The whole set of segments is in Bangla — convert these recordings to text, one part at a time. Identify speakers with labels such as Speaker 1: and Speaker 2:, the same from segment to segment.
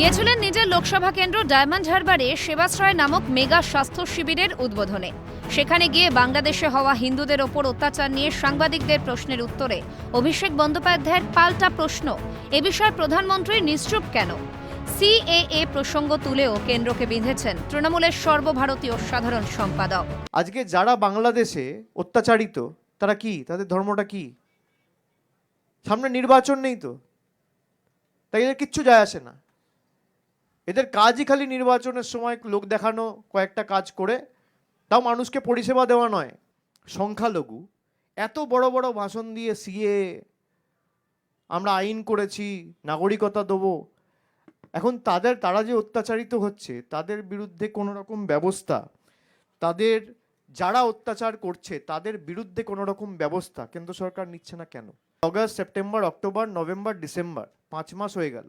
Speaker 1: গিয়েছিলেন নিজের লোকসভা কেন্দ্র ডায়মন্ড হারবারে সেবাশ্রয় নামক মেগা স্বাস্থ্য শিবিরের উদ্বোধনে। সেখানে গিয়ে বাংলাদেশে হওয়া হিন্দুদের ওপর অত্যাচার নিয়ে সাংবাদিকদের প্রশ্নের উত্তরে অভিষেক বন্দ্যোপাধ্যায়ের পাল্টা প্রশ্ন, এ বিষয়ে প্রধানমন্ত্রী নিশ্চুপ কেন? সিএএ প্রসঙ্গ তুলেও কেন্দ্রকে বিঁধেছেন তৃণমূলের সর্বভারতীয় সাধারণ সম্পাদক।
Speaker 2: আজকে যারা বাংলাদেশে অত্যাচারিত তারা কি, তাদের ধর্মটা কি? সামনে নির্বাচন নেই তো, তাই এদের কিচ্ছু যায় আসে না। এদের কাজই খালি নির্বাচনের সময় লোক দেখানো, কয়েকটা কাজ করে, তাও মানুষকে পরিষেবা দেওয়া নয়। সংখ্যালঘু এত বড় বড় ভাষণ দিয়ে সিএ আমরা আইন করেছি, নাগরিকতা দেবো, এখন তারা যে অত্যাচারিত হচ্ছে তাদের বিরুদ্ধে কোনো রকম ব্যবস্থা, তাদের যারা অত্যাচার করছে তাদের বিরুদ্ধে কোনো রকম ব্যবস্থা কেন্দ্র সরকার নিচ্ছে না কেন? August, September, October, November, December 5 মাস হয়ে গেল।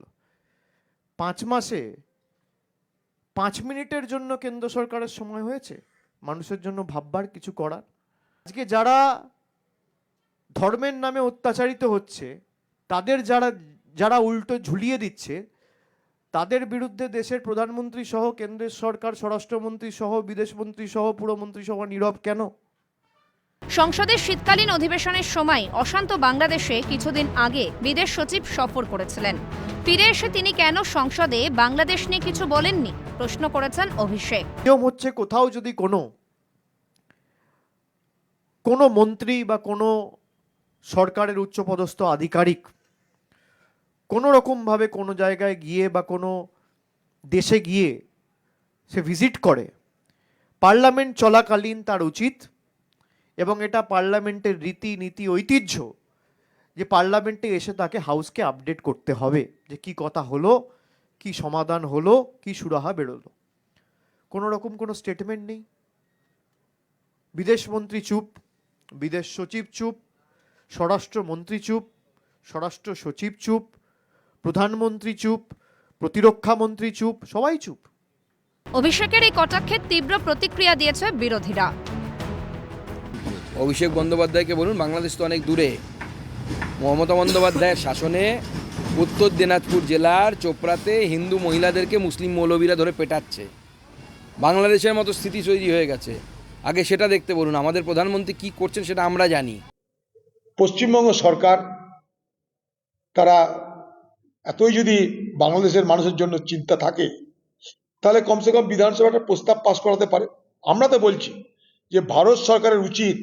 Speaker 2: 5 মাসে 5 মিনিটের জন্য কেন্দ্র সরকারের সময় হয়েছে মানুষের জন্য ভাববার, কিছু করার? আজকে যারা ধর্মের নামে অত্যাচারিত হচ্ছে তাদের যারা উল্টো ঝুলিয়ে দিচ্ছে তাদের বিরুদ্ধে দেশের প্রধানমন্ত্রী সহ কেন্দ্রের সরকার, স্বরাষ্ট্রমন্ত্রী সহ, বিদেশমন্ত্রী সহ, পুরমন্ত্রী সহ নীরব কেন?
Speaker 1: সংসদের শীতকালীন অধিবেশনের সময় অশান্ত বাংলাদেশে কিছুদিন আগে বিদেশ সচিব সফর করেছিলেন। ফিরে এসে তিনি কেন সংসদে বাংলাদেশ নিয়ে কিছু বলেননি প্রশ্ন করেছেন অভিষেক।
Speaker 2: নিয়ম হচ্ছে, কোথাও যদি কোনো মন্ত্রী বা কোনো সরকারের উচ্চপদস্থ আধিকারিক কোনো রকমভাবে কোনো জায়গায় গিয়ে বা কোনো দেশে গিয়ে সে ভিজিট করে, পার্লামেন্ট চলাকালীন তার উচিত, এবং এটা পার্লামেন্টের রীতি নীতি ঐতিহ্য, যে পার্লামেন্টে এসে তাকে হাউসকে আপডেট করতে হবে যে কি কথা হলো, কি সমাধান হলো, কি সুরাহা বেরোলো। কোনো রকম কোনো স্টেটমেন্ট নেই। বিদেশমন্ত্রী চুপ, বিদেশ সচিব চুপ, স্বরাষ্ট্রমন্ত্রী চুপ, স্বরাষ্ট্র সচিব চুপ, প্রধানমন্ত্রী চুপ, প্রতিরক্ষা মন্ত্রী চুপ, সবাই চুপ।
Speaker 1: অভিষেকের এই কটাক্ষের তীব্র প্রতিক্রিয়া দিয়েছে বিরোধীরা।
Speaker 3: অভিষেক বন্দ্যোপাধ্যায়কে বলুন, বাংলাদেশ তো অনেক দূরে। মমতা বন্দ্যোপাধ্যায়ের শাসনে উত্তর দিনাজপুর জেলার চোপড়াতে হিন্দু মহিলাদেরকে মুসলিম মৌলবীরা ধরে পেটাচ্ছে। বাংলাদেশের মতো স্থিতি তৈরি হয়ে গেছে। আগে সেটা দেখতে বলুন, আমাদের প্রধানমন্ত্রী কি করছেন সেটা আমরা জানি।
Speaker 4: পশ্চিমবঙ্গ সরকার তারা এতই যদি বাংলাদেশের মানুষের জন্য চিন্তা থাকে তাহলে কমসে কম বিধানসভাটা প্রস্তাব পাস করাতে পারে। আমরা তো বলছি যে ভারত সরকারের উচিত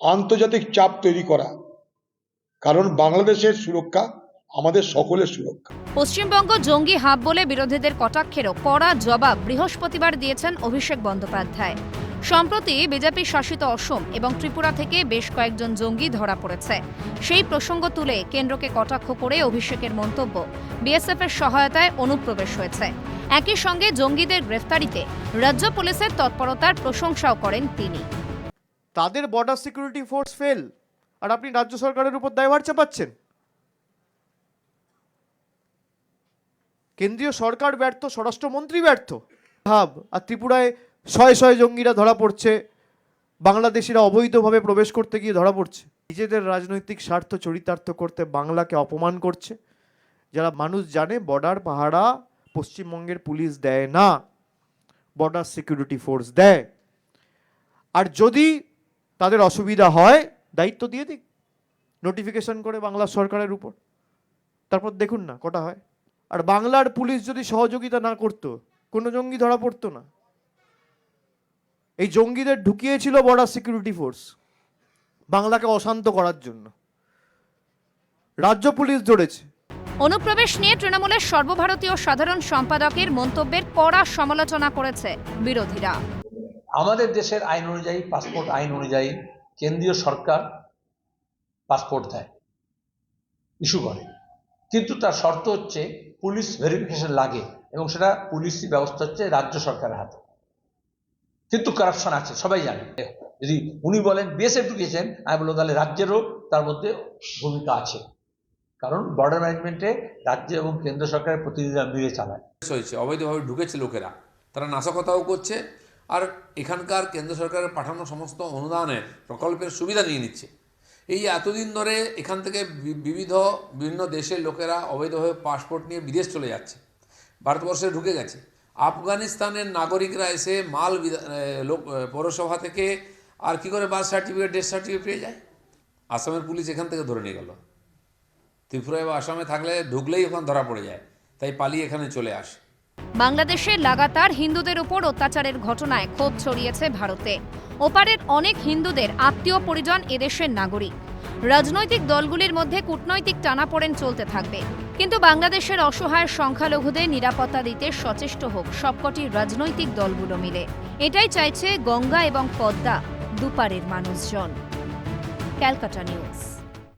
Speaker 4: আন্তর্জাতিক চাপ তৈরি করা, কারণ বাংলাদেশের সুরক্ষা আমাদের সকলের সুরক্ষা।
Speaker 1: পশ্চিমবঙ্গ জঙ্গি হাব বলে বিরোধীদের কটাক্ষেরও কড়া জবাব বৃহস্পতিবার দিয়েছেন অভিষেক বন্দ্যোপাধ্যায়। সম্প্রতি বিজেপি শাসিত অসম এবং ত্রিপুরা থেকে বেশ কয়েকজন জঙ্গি ধরা পড়েছে। সেই প্রসঙ্গ তুলে কেন্দ্রকে কটাক্ষ করে অভিষেকের মন্তব্য, বিএসএফ এর সহায়তায় অনুপ্রবেশ হয়েছে। একই সঙ্গে জঙ্গিদের গ্রেফতারিতে রাজ্য পুলিশের তৎপরতার প্রশংসাও করেন তিনি।
Speaker 2: তাদের বর্ডার সিকিউরিটি ফোর্স ফেল, আর আপনি রাজ্য সরকারের উপর দায়ভার চাপাচ্ছেন। কেন্দ্রীয় সরকার ব্যর্থ, স্বরাষ্ট্রমন্ত্রী ব্যর্থ। ভাব, আর ত্রিপুরায় শয়ে শয়ে জঙ্গিরা ধরা পড়ছে, বাংলাদেশিরা অবৈধভাবে প্রবেশ করতে গিয়ে ধরা পড়ছে। নিজেদের রাজনৈতিক স্বার্থ চরিতার্থ করতে বাংলাকে অপমান করছে। যারা মানুষ জানে বর্ডার পাহারা পশ্চিমবঙ্গের পুলিশ দেয় না, বর্ডার সিকিউরিটি ফোর্স দেয়। আর যদি তাদের অসুবিধা হয় দায়িত্ব দিয়ে দিক, নোটিফিকেশন করে বাংলা সরকারের উপর, তারপর দেখুন না কটা হয়। আর বাংলার পুলিশ যদি সহযোগিতা না করতো কোনো জঙ্গি ধরা পড়তো না। এই জঙ্গিদের ঢুকিয়েছিল বর্ডার সিকিউরিটি ফোর্স বাংলাকে অশান্ত করার জন্য, রাজ্য পুলিশ ধরেছে।
Speaker 1: অনুপ্রবেশ নিয়ে তৃণমূলের সর্বভারতীয় সাধারণ সম্পাদকের মন্তব্যের কড়া সমালোচনা করেছে বিরোধীরা।
Speaker 5: আমাদের দেশের আইন অনুযায়ী, পাসপোর্ট আইন অনুযায়ী কেন্দ্রীয় সরকার পাসপোর্ট দেয়, ইস্যু করে, কিন্তু তার শর্ত হচ্ছে পুলিশ ভেরিফিকেশন লাগে, এবং সেটা পুলিশি ব্যবস্থা হচ্ছে রাজ্য সরকারের হাতে। কিন্তু কারাপশন আছে, সবাই জানে। যদি উনি বলেন বিএসএফ ঢুকিয়েছেন, আমি বলবো তাহলে রাজ্যেরও তার মধ্যে ভূমিকা আছে, কারণ বর্ডার ম্যানেজমেন্টে রাজ্য এবং কেন্দ্র সরকারের প্রতিনিধিরা মিলে চালায়।
Speaker 6: হয়েছে, অবৈধভাবে ঢুকেছে লোকেরা, তারা নাশকতাও করছে, আর এখানকার কেন্দ্র সরকারের পাঠানো সমস্ত অনুদানের প্রকল্পের সুবিধা নিয়ে নিচ্ছে। এই এতদিন ধরে এখান থেকে বিভিন্ন দেশের লোকেরা অবৈধভাবে পাসপোর্ট নিয়ে বিদেশ চলে যাচ্ছে। ভারতবর্ষে ঢুকে গেছে। আফগানিস্তানের নাগরিকরা এসে পৌরসভা থেকে আর কি করে বার্থ সার্টিফিকেট, ডেথ সার্টিফিকেট পেয়ে যায়? আসামের পুলিশ এখান থেকে ধরে নিয়ে গেল। ত্রিপুরায় বা আসামে থাকলে ঢুকলেই ওখানে ধরা পড়ে যায়, তাই পালিয়ে এখানে চলে আসে।
Speaker 1: বাংলাদেশে লাগাতার হিন্দুদের উপর অত্যাচারের ঘটনায় ক্ষোভ ছড়িয়েছে ভারতে। ওপারের অনেক হিন্দুদের আত্মীয় পরিজন এদেশের নাগরিক। রাজনৈতিক দলগুলির মধ্যে কূটনৈতিক টানাপোড়েন চলতে থাকবে, কিন্তু বাংলাদেশের অসহায় সংখ্যালঘুদের নিরাপত্তা দিতে সচেষ্ট হোক সবকটি রাজনৈতিক দলগুলো মিলে। এটাই চাইছে গঙ্গা এবং পদ্মা দুপারের মানুষজন। ক্যালকাটা নিউজ।